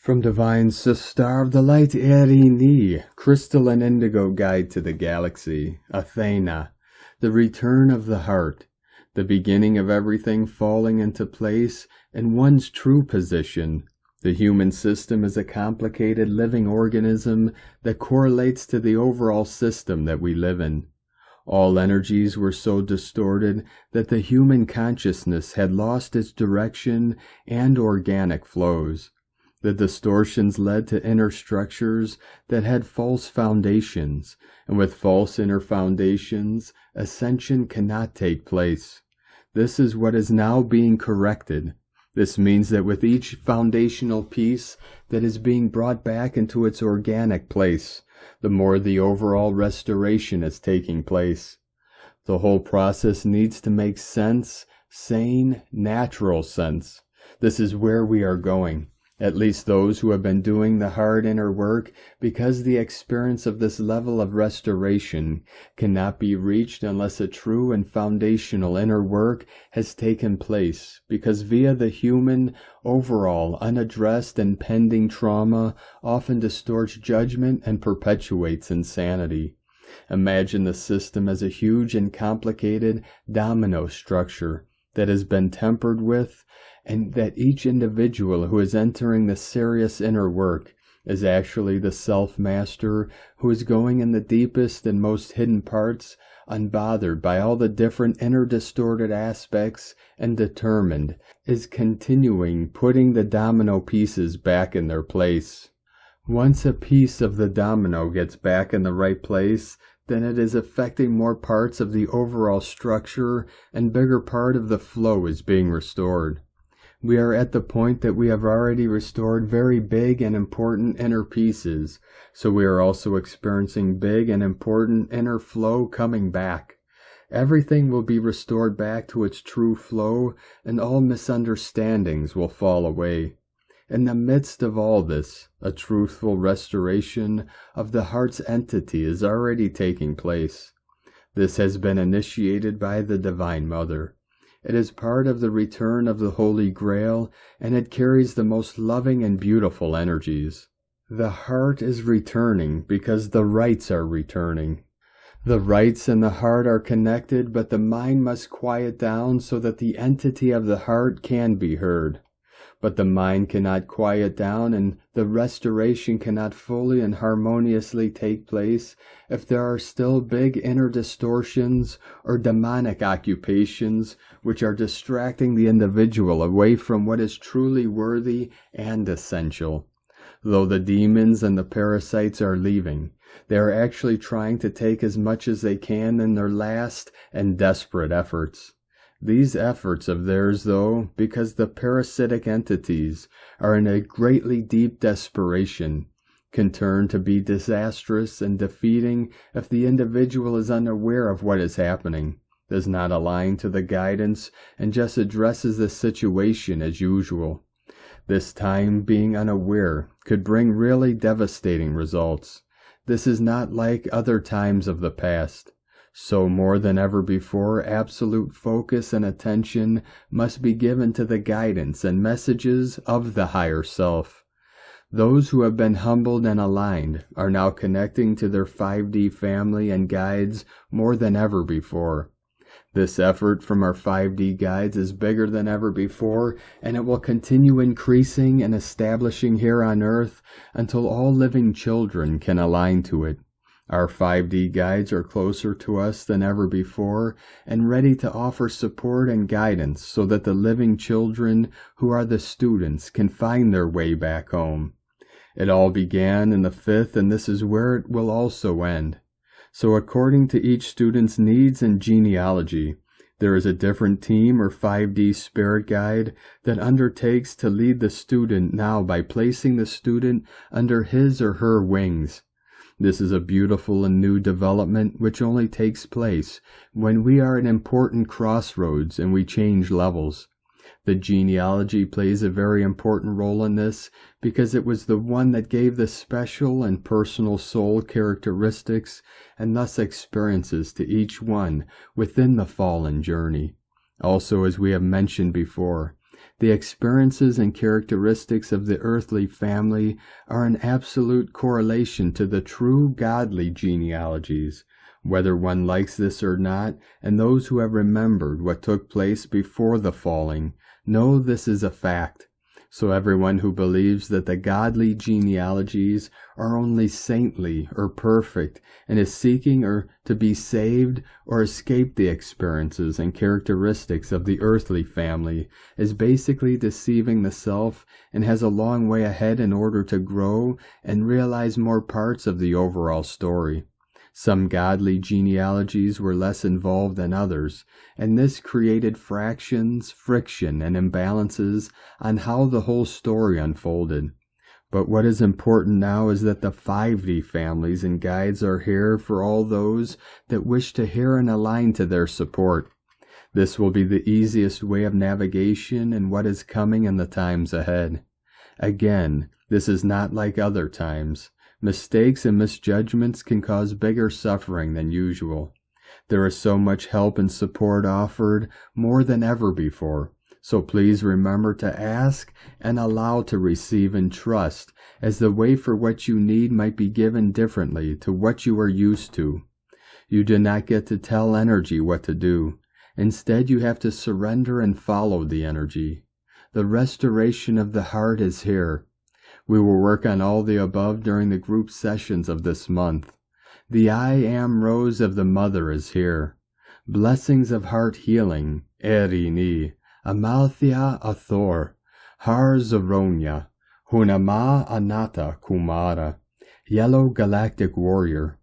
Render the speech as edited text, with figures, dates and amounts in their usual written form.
From Divine Sister of the Light Eirini Crystal and Indigo Guide to the Galaxy, Athena, the return of the heart, the beginning of everything falling into place in one's true position. The human system is a complicated living organism that correlates to the overall system that we live in. All energies were so distorted that the human consciousness had lost its direction and organic flows. The distortions led to inner structures that had false foundations, and with false inner foundations, ascension cannot take place. This is what is now being corrected. This means that with each foundational piece that is being brought back into its organic place, the more the overall restoration is taking place. The whole process needs to make sense, sane, natural sense. This is where we are going. At least those who have been doing the hard inner work, because the experience of this level of restoration cannot be reached unless a true and foundational inner work has taken place, because via the human, overall, unaddressed and pending trauma often distorts judgment and perpetuates insanity. Imagine the system as a huge and complicated domino structure that has been tempered with, and that each individual who is entering the serious inner work is actually the self-master who is going in the deepest and most hidden parts, unbothered by all the different inner distorted aspects, and determined, is continuing putting the domino pieces back in their place. Once a piece of the domino gets back in the right place, then it is affecting more parts of the overall structure, and bigger part of the flow is being restored. We are at the point that we have already restored very big and important inner pieces, so we are also experiencing big and important inner flow coming back. Everything will be restored back to its true flow, and all misunderstandings will fall away. In the midst of all this, a truthful restoration of the heart's entity is already taking place. This has been initiated by the Divine Mother. It is part of the return of the Holy Grail, and it carries the most loving and beautiful energies. The heart is returning because the rights are returning. The rights and the heart are connected, but the mind must quiet down so that the entity of the heart can be heard. But the mind cannot quiet down, and the restoration cannot fully and harmoniously take place if there are still big inner distortions or demonic occupations which are distracting the individual away from what is truly worthy and essential. Though the demons and the parasites are leaving, they are actually trying to take as much as they can in their last and desperate efforts. These efforts of theirs, though, because the parasitic entities are in a greatly deep desperation, can turn to be disastrous and defeating if the individual is unaware of what is happening, does not align to the guidance, and just addresses the situation as usual. This time being unaware could bring really devastating results. This is not like other times of the past. So more than ever before, absolute focus and attention must be given to the guidance and messages of the higher self. Those who have been humbled and aligned are now connecting to their 5D family and guides more than ever before. This effort from our 5D guides is bigger than ever before, and it will continue increasing and establishing here on Earth until all living children can align to it. Our 5D guides are closer to us than ever before, and ready to offer support and guidance so that the living children who are the students can find their way back home. It all began in the 5th, and this is where it will also end. So according to each student's needs and genealogy, there is a different team or 5D spirit guide that undertakes to lead the student now by placing the student under his or her wings. This is a beautiful and new development which only takes place when we are at important crossroads and we change levels. The genealogy plays a very important role in this because it was the one that gave the special and personal soul characteristics and thus experiences to each one within the fallen journey. Also, as we have mentioned before, The experiences and characteristics of the earthly family are in absolute correlation to the true godly genealogies, whether one likes this or not, and those who have remembered what took place before the falling know this is a fact. So everyone who believes that the godly genealogies are only saintly or perfect and is seeking or to be saved or escape the experiences and characteristics of the earthly family is basically deceiving the self and has a long way ahead in order to grow and realize more parts of the overall story. Some godly genealogies were less involved than others, and this created fractions, friction, and imbalances on how the whole story unfolded. But what is important now is that the 5D families and guides are here for all those that wish to hear and align to their support. This will be the easiest way of navigation in what is coming in the times ahead. Again, this is not like other times. Mistakes and misjudgments can cause bigger suffering than usual. There is so much help and support offered more than ever before, so please remember to ask and allow to receive and trust, as the way for what you need might be given differently to what you are used to. You do not get to tell energy what to do. Instead, you have to surrender and follow the energy. The restoration of the heart is here. We will work on all the above during the group sessions of this month. The I Am Rose of the Mother is here. Blessings of heart healing, Eirini, Amalthea Athor, Har Zaronya, Hunama Anata Kumara, Yellow Galactic Warrior,